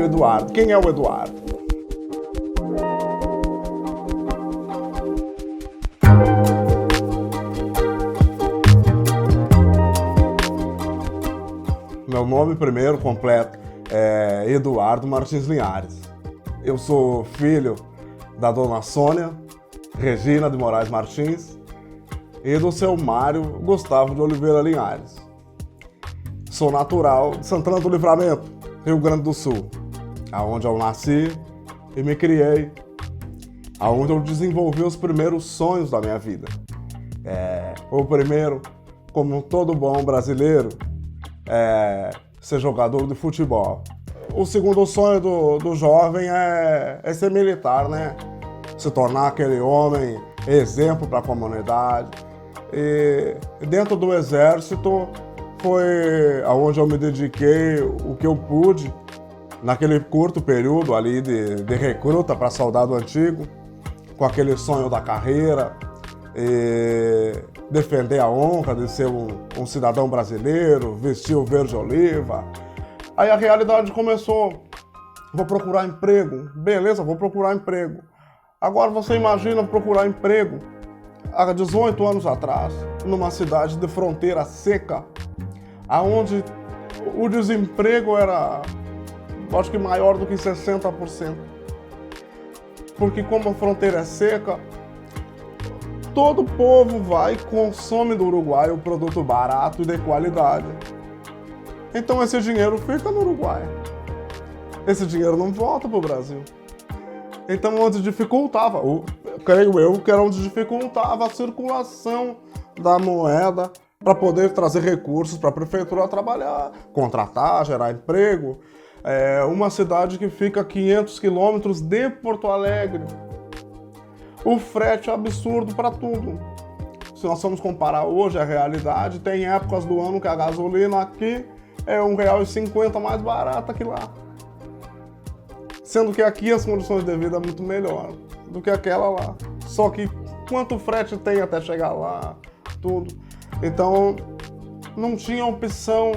Eduardo. Quem é o Eduardo? Meu nome primeiro completo é Eduardo Martins Linhares. Eu sou filho da dona Sônia Regina de Moraes Martins e do seu Mário Gustavo de Oliveira Linhares. Sou natural de Santana do Livramento, Rio Grande do Sul, aonde eu nasci e me criei, aonde eu desenvolvi os primeiros sonhos da minha vida. O primeiro, como todo bom brasileiro, é ser jogador de futebol. O segundo sonho do jovem é ser militar, né? Se tornar aquele homem exemplo para a comunidade. E dentro do exército foi aonde eu me dediquei o que eu pude naquele curto período ali de recruta para soldado antigo, com aquele sonho da carreira, e defender a honra de ser um cidadão brasileiro, vestir o verde oliva. Aí a realidade começou. Vou procurar emprego. Beleza, vou procurar emprego. Agora você imagina procurar emprego há 18 anos atrás, numa cidade de fronteira seca, aonde o desemprego era, acho que maior do que 60%. Porque como a fronteira é seca, todo o povo vai e consome do Uruguai o produto barato e de qualidade. Então esse dinheiro fica no Uruguai. Esse dinheiro não volta para o Brasil. Então onde dificultava, creio eu, que era onde dificultava a circulação da moeda para poder trazer recursos para a prefeitura trabalhar, contratar, gerar emprego. É uma cidade que fica a 500 quilômetros de Porto Alegre. O frete é absurdo para tudo. Se nós formos comparar hoje a realidade, tem épocas do ano que a gasolina aqui é R$1,50 mais barata que lá. Sendo que aqui as condições de vida é muito melhor do que aquela lá. Só que quanto frete tem até chegar lá, tudo. Então não tinha opção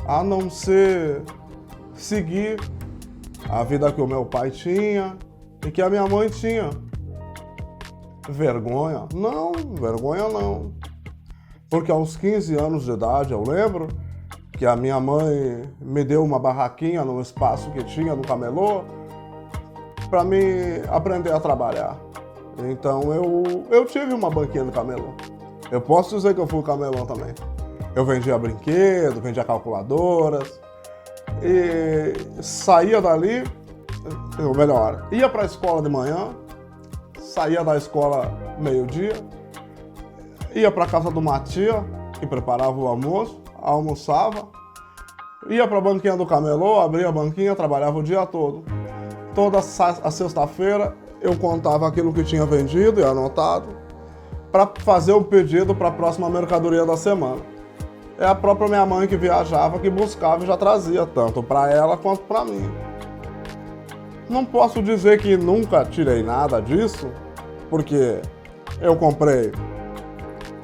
a não ser seguir a vida que o meu pai tinha e que a minha mãe tinha. Vergonha? Não, vergonha não. Porque aos 15 anos de idade, eu lembro que a minha mãe me deu uma barraquinha no espaço que tinha no camelô para me aprender a trabalhar. Então eu tive uma banquinha no camelô. Eu posso dizer que eu fui camelô também. Eu vendia brinquedos, vendia calculadoras e saía dali, ou melhor, ia para a escola de manhã, saía da escola meio-dia, ia para a casa de uma tia que preparava o almoço, almoçava, ia para a banquinha do camelô, abria a banquinha, trabalhava o dia todo. Toda a sexta-feira eu contava aquilo que tinha vendido e anotado para fazer o pedido para a próxima mercadoria da semana. É a própria minha mãe que viajava, que buscava e já trazia, tanto para ela quanto para mim. Não posso dizer que nunca tirei nada disso, porque eu comprei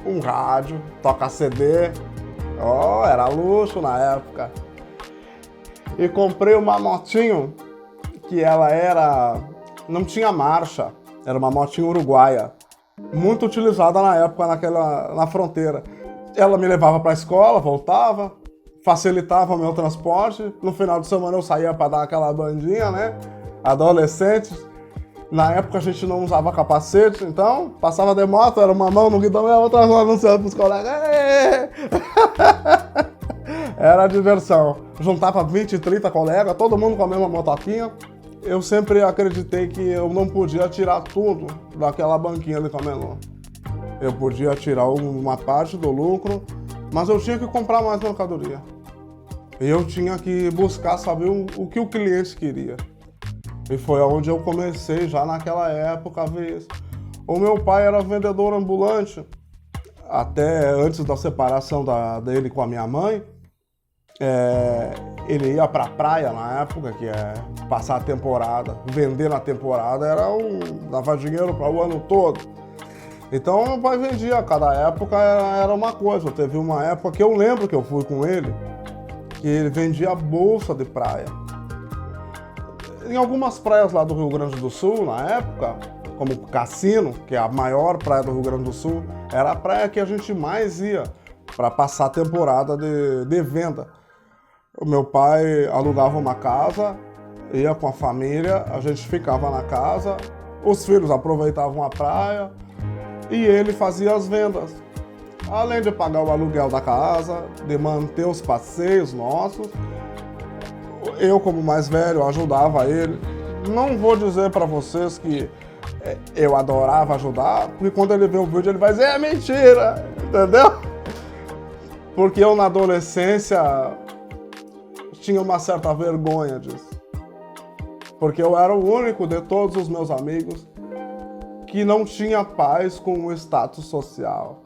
um rádio, toca CD, era luxo na época. E comprei uma motinho que não tinha marcha, era uma motinha uruguaia, muito utilizada na época na fronteira. Ela me levava para a escola, voltava, facilitava o meu transporte. No final de semana eu saía para dar aquela bandinha, né? Adolescente. Na época a gente não usava capacete, então passava de moto, era uma mão no guidão e a outra mão anunciando pros colegas. Era diversão. Juntava 20, 30 colegas, todo mundo com a mesma motoquinha. Eu sempre acreditei que eu não podia tirar tudo daquela banquinha de camelô. Eu podia tirar uma parte do lucro, mas eu tinha que comprar mais mercadoria. Eu tinha que buscar saber o que o cliente queria. E foi onde eu comecei já naquela época a ver isso. O meu pai era vendedor ambulante, até antes da separação dele com a minha mãe. Ele ia pra praia na época, que é passar a temporada, vender na temporada, dava dinheiro para o ano todo. Então meu pai vendia, cada época era uma coisa. Teve uma época que eu lembro que eu fui com ele, que ele vendia bolsa de praia. em algumas praias lá do Rio Grande do Sul, na época, como Cassino, que é a maior praia do Rio Grande do Sul, era a praia que a gente mais ia para passar a temporada de venda. O meu pai alugava uma casa, ia com a família, a gente ficava na casa, os filhos aproveitavam a praia e ele fazia as vendas. Além de pagar o aluguel da casa, de manter os passeios nossos, eu, como mais velho, ajudava ele. Não vou dizer para vocês que eu adorava ajudar, porque quando ele vê o vídeo ele vai dizer, é mentira, entendeu? Porque eu, na adolescência, tinha uma certa vergonha disso. Porque eu era o único de todos os meus amigos que não tinha pais com o status social,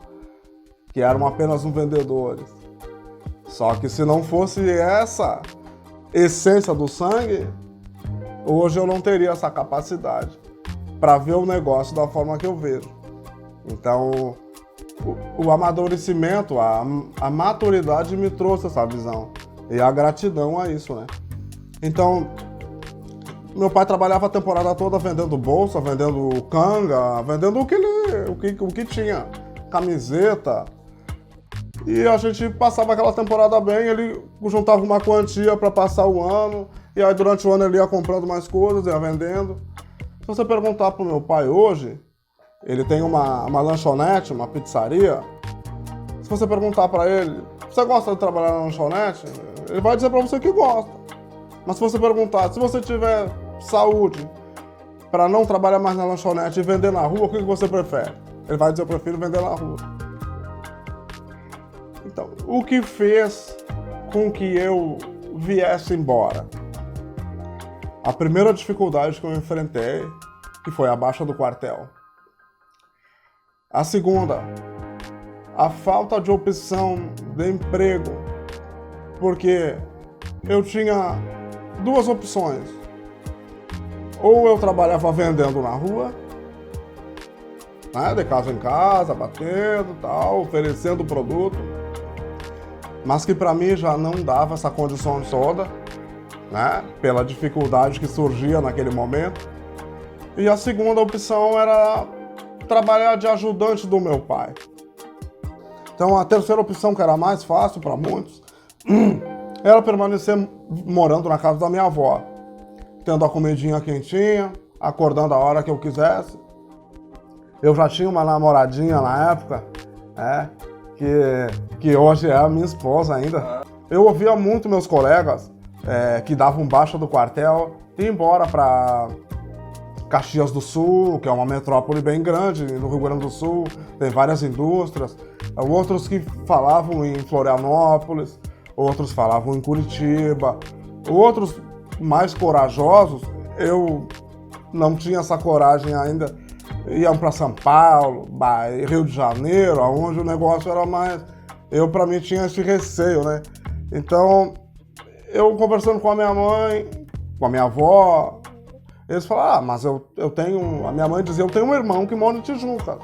que eram apenas vendedores. Só que se não fosse essa essência do sangue, hoje eu não teria essa capacidade para ver o negócio da forma que eu vejo. Então, o amadurecimento, a maturidade me trouxe essa visão e a gratidão a isso, né? Então, meu pai trabalhava a temporada toda vendendo bolsa, vendendo canga, vendendo o que tinha, camiseta. E a gente passava aquela temporada bem, ele juntava uma quantia para passar o ano, e aí durante o ano ele ia comprando mais coisas, ia vendendo. Se você perguntar pro meu pai hoje, ele tem uma lanchonete, uma pizzaria. Se você perguntar para ele, você gosta de trabalhar na lanchonete? Ele vai dizer para você que gosta. Mas se você perguntar, se você tiver saúde para não trabalhar mais na lanchonete e vender na rua, o que você prefere? Ele vai dizer, eu prefiro vender na rua. Então, o que fez com que eu viesse embora? A primeira dificuldade que eu enfrentei, que foi a baixa do quartel. A segunda, a falta de opção de emprego, porque eu tinha duas opções. Ou eu trabalhava vendendo na rua, né, de casa em casa, batendo, tal, oferecendo produto, mas que para mim já não dava essa condição toda, né, pela dificuldade que surgia naquele momento. E a segunda opção era trabalhar de ajudante do meu pai. Então a terceira opção, que era mais fácil para muitos, era permanecer morando na casa da minha avó, tendo a comidinha quentinha, acordando a hora que eu quisesse. Eu já tinha uma namoradinha na época, que hoje é a minha esposa ainda. Eu ouvia muito meus colegas que davam baixa do quartel ir embora para Caxias do Sul, que é uma metrópole bem grande no Rio Grande do Sul, tem várias indústrias. Outros que falavam em Florianópolis, outros falavam em Curitiba, outros mais corajosos, eu não tinha essa coragem ainda, iam para São Paulo, Rio de Janeiro, onde o negócio era mais... Para mim, tinha esse receio, né? Então, eu conversando com a minha mãe, com a minha avó, eles falaram, mas eu tenho... A minha mãe dizia, eu tenho um irmão que mora em Tijuca.